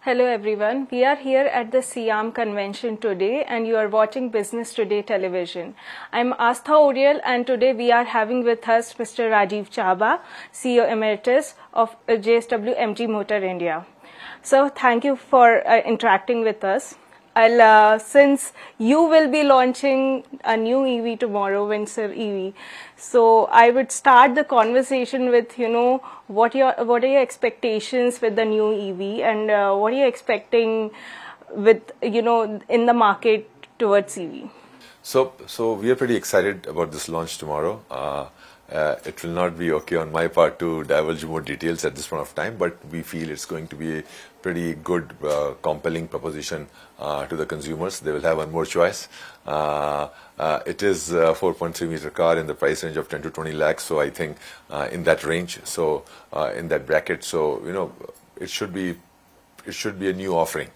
Hello everyone, we are here at the SIAM convention today and you are watching Business Today television. I'm Astha Oriel and today we are having with us Mr. Rajiv Chhabha, CEO Emeritus of JSW MG Motor India. So thank you for interacting with us. Since you will be launching a new EV tomorrow, Windsor EV, so I would start the conversation with, what are your expectations with the new EV and what are you expecting with, in the market towards EV? So we are pretty excited about this launch tomorrow. It will not be okay on my part to divulge more details at this point of time, but we feel it's going to be a pretty good, compelling proposition to the consumers. They will have one more choice. It is a 4.3 meter car in the price range of 10 to 20 lakhs. So I think in that range, so in that bracket, so it should be a new offering.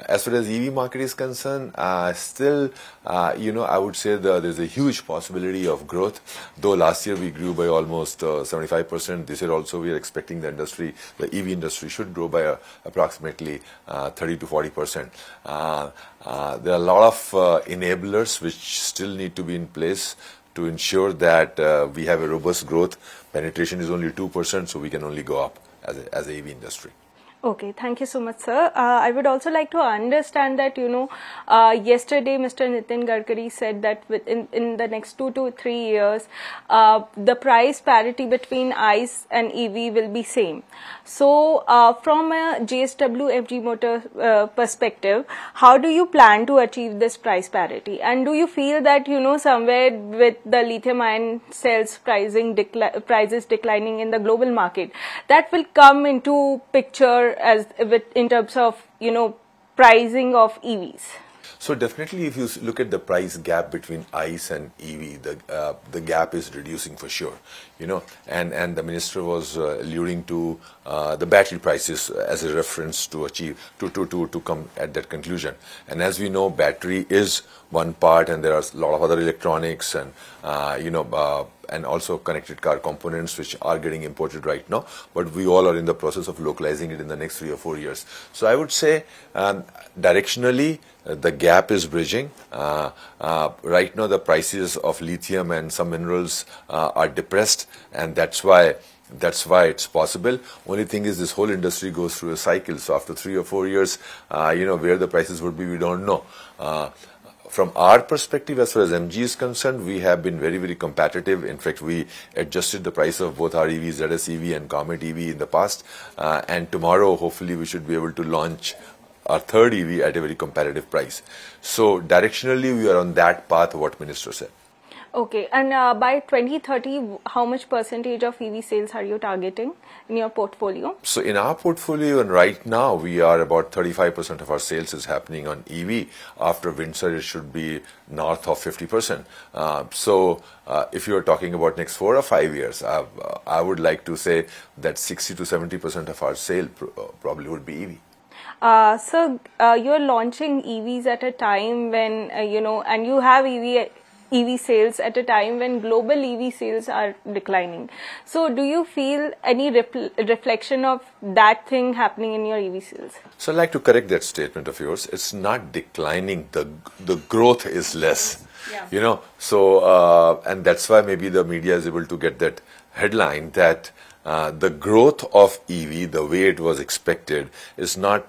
As far as EV market is concerned, still, I would say there's a huge possibility of growth. Though last year we grew by almost 75%, this year also we are expecting the EV industry should grow by approximately 30 to 40%. There are a lot of enablers which still need to be in place to ensure that we have a robust growth. Penetration is only 2%, so we can only go up as a EV industry. Okay, thank you so much, sir. I would also like to understand that, yesterday Mr. Nitin Gadkari said that in the next 2 to 3 years, the price parity between ICE and EV will be same. So, from a JSW MG Motor perspective, how do you plan to achieve this price parity? And do you feel that, somewhere with the lithium-ion cells prices declining in the global market, that will come into picture in terms of pricing of EVs? So definitely, if you look at the price gap between ICE and EV, the gap is reducing for sure. And the minister was alluding to the battery prices as a reference to achieve to come at that conclusion. And as we know, battery is one part, and there are a lot of other electronics and and also connected car components which are getting imported right now. But we all are in the process of localizing it in the next 3 or 4 years. So I would say directionally, the gap is bridging. Right now, the prices of lithium and some minerals are depressed, and that's why it's possible. Only thing is, this whole industry goes through a cycle. So after 3 or 4 years, where the prices would be, we don't know. From our perspective, as far as MG is concerned, we have been very, very competitive. In fact, we adjusted the price of both our EVs, ZS EV and Comet EV in the past. And tomorrow, hopefully, we should be able to launch our third EV at a very competitive price. So directionally, we are on that path, what Minister said. Okay, and by 2030, how much percentage of EV sales are you targeting in your portfolio? So in our portfolio, and right now, we are about 35% of our sales is happening on EV. After Windsor, it should be north of 50%. If you are talking about next 4 or 5 years, I would like to say that 60 to 70% of our sale probably would be EV. You're launching EVs at a time when, and you have EV sales at a time when global EV sales are declining. So do you feel any reflection of that thing happening in your EV sales? So I'd like to correct that statement of yours. It's not declining. The growth is less. Yeah. And that's why maybe the media is able to get that headline that the growth of EV, the way it was expected, is not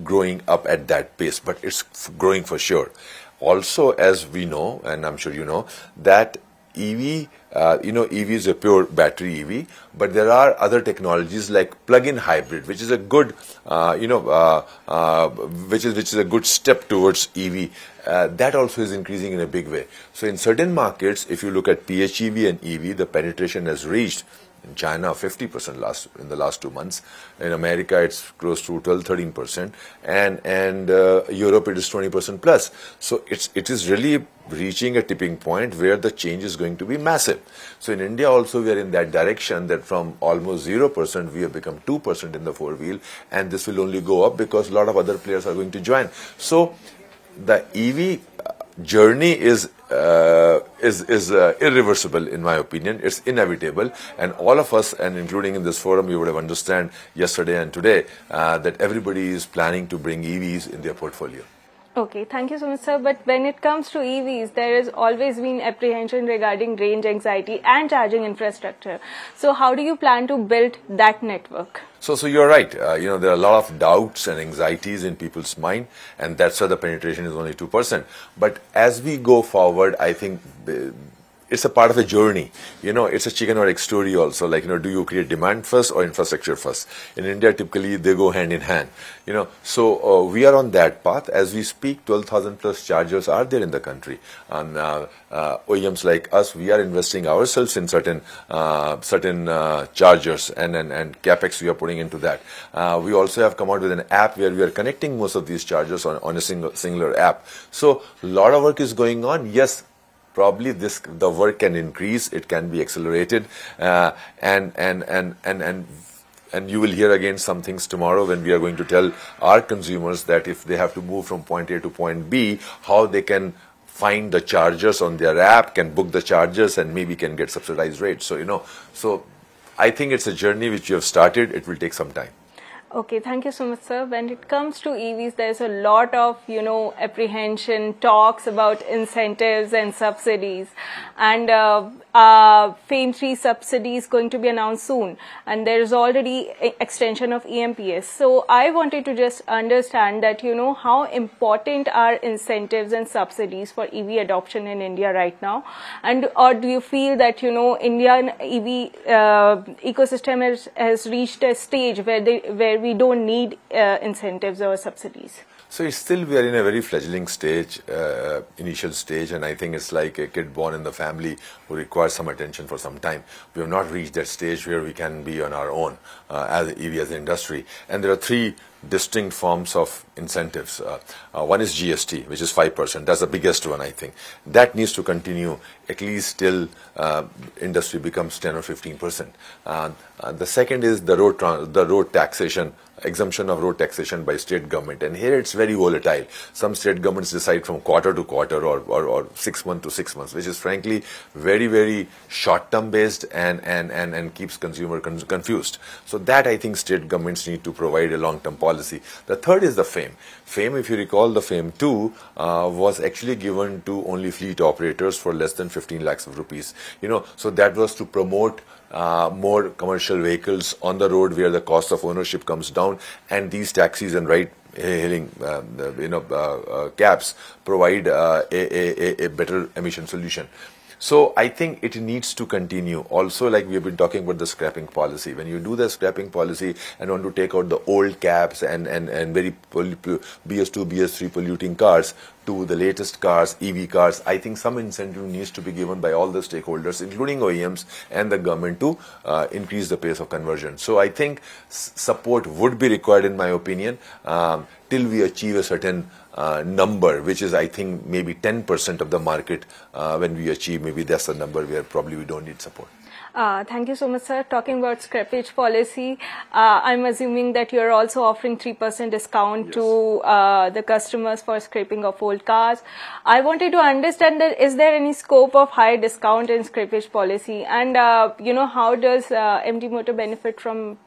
growing up at that pace, but it's growing for sure. Also, as we know, and I'm sure you know, that EV, EV is a pure battery EV, but there are other technologies like plug-in hybrid, which is a good, which is a good step towards EV. That also is increasing in a big way. So in certain markets, if you look at PHEV and EV, the penetration has reached in China 50% in the last 2 months. In America, it's close to 12-13%, and Europe it is 20% plus. So it is really reaching a tipping point where the change is going to be massive. So in India also we are in that direction, that from almost 0% we have become 2% in the 4-wheel, and this will only go up because a lot of other players are going to join. So the EV journey is is irreversible in my opinion. It's inevitable, and all of us, and including in this forum, you would have understand yesterday and today that everybody is planning to bring EVs in their portfolio. Okay, thank you so much, sir. But when it comes to EVs, there has always been apprehension regarding range anxiety and charging infrastructure. So how do you plan to build that network? So you're right. There are a lot of doubts and anxieties in people's mind, and that's why the penetration is only 2%. But as we go forward, I think it's a part of a journey. It's a chicken or egg story also. Like, do you create demand first or infrastructure first? In India, typically they go hand in hand. So we are on that path. As we speak, 12,000 plus chargers are there in the country. And OEMs like us, we are investing ourselves in certain chargers and capex we are putting into that. We also have come out with an app where we are connecting most of these chargers on a singular app. So a lot of work is going on. Yes, probably the work can increase, it can be accelerated, and you will hear again some things tomorrow when we are going to tell our consumers that if they have to move from point A to point B, how they can find the chargers on their app, can book the chargers, and maybe can get subsidized rates. So I think it's a journey which you have started. It will take some time. Okay, thank you so much, sir. When it comes to EVs, there's a lot of, apprehension, talks about incentives and subsidies. And FAME 3 subsidy is going to be announced soon. And there is already extension of EMPS. So I wanted to just understand that, how important are incentives and subsidies for EV adoption in India right now? And or do you feel that, Indian EV ecosystem has reached a stage where we don't need incentives or subsidies? So we are in a very fledgling stage, initial stage, and I think it's like a kid born in the family who requires some attention for some time. We have not reached that stage where we can be on our own as EV as an industry. And there are three distinct forms of incentives. One is GST, which is 5%. That's the biggest one, I think. That needs to continue at least till industry becomes 10 or 15%. The second is the road taxation, exemption of road taxation by state government. And here it's very volatile. Some state governments decide from quarter to quarter or 6 months to 6 months, which is frankly very, very short-term based and keeps consumer confused. So that I think state governments need to provide a long-term policy. The third is the FAME. FAME, if you recall, the FAME 2 was actually given to only fleet operators for less than 15 lakhs of rupees. So that was to promote more commercial vehicles on the road where the cost of ownership comes down, and these taxis and ride-hailing cabs provide a better emission solution. So I think it needs to continue. Also, like we have been talking about the scrapping policy. When you do the scrapping policy and want to take out the old cabs and very BS2, BS3 polluting cars to the latest cars, EV cars, I think some incentive needs to be given by all the stakeholders, including OEMs and the government, to increase the pace of conversion. So I think support would be required, in my opinion, till we achieve a certain number, which is, I think, maybe 10% of the market. When we achieve, maybe that's the number where probably we don't need support. Thank you so much, sir. Talking about scrappage policy, I'm assuming that you're also offering 3% discount Yes. to the customers for scraping of old cars. I wanted to understand that is there any scope of higher discount in scrappage policy, and how does MD Motor benefit from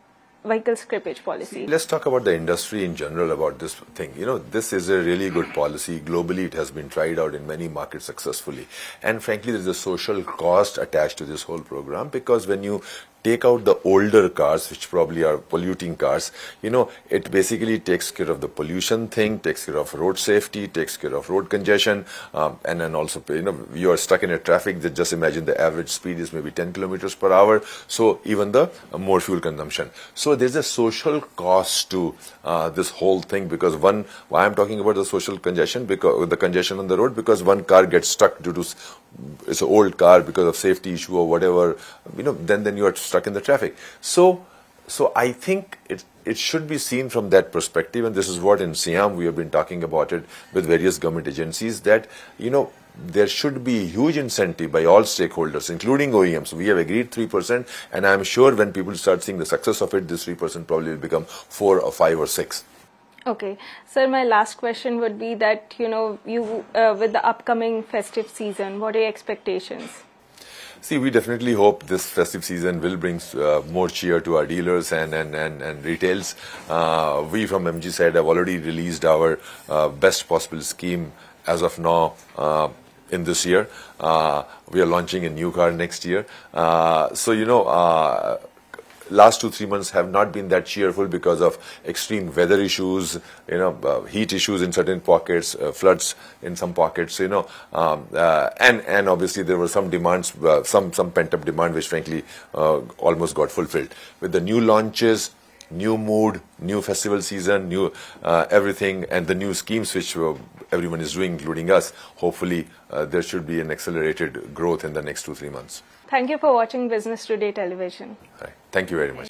vehicle scrappage policy? Let's talk about the industry in general about this thing. This is a really good policy. Globally, it has been tried out in many markets successfully. And frankly, there's a social cost attached to this whole program, because when you take out the older cars, which probably are polluting cars, it basically takes care of the pollution thing, takes care of road safety, takes care of road congestion, and then also, you are stuck in a traffic that, just imagine the average speed is maybe 10 kilometers per hour. So even the more fuel consumption. So there's a social cost to this whole thing, because why I'm talking about the social congestion, because the congestion on the road, because one car gets stuck due to it's an old car because of safety issue or whatever, then you are stuck in the traffic. So I think it should be seen from that perspective, and this is what in SIAM we have been talking about it with various government agencies, that there should be huge incentive by all stakeholders, including OEMs. We have agreed 3%, and I'm sure when people start seeing the success of it, this 3% probably will become 4 or 5 or 6. Okay, sir, my last question would be that, with the upcoming festive season, what are your expectations? See, we definitely hope this festive season will bring more cheer to our dealers and retails. We from MG side have already released our best possible scheme as of now in this year. We are launching a new car next year. Last 2-3 months have not been that cheerful because of extreme weather issues, heat issues in certain pockets, floods in some pockets, and obviously there were some demands, some pent-up demand which frankly almost got fulfilled. With the new launches, new mood, new festival season, new everything, and the new schemes which everyone is doing, including us, hopefully there should be an accelerated growth in the next 2-3 months. Thank you for watching Business Today Television. Thank you very much.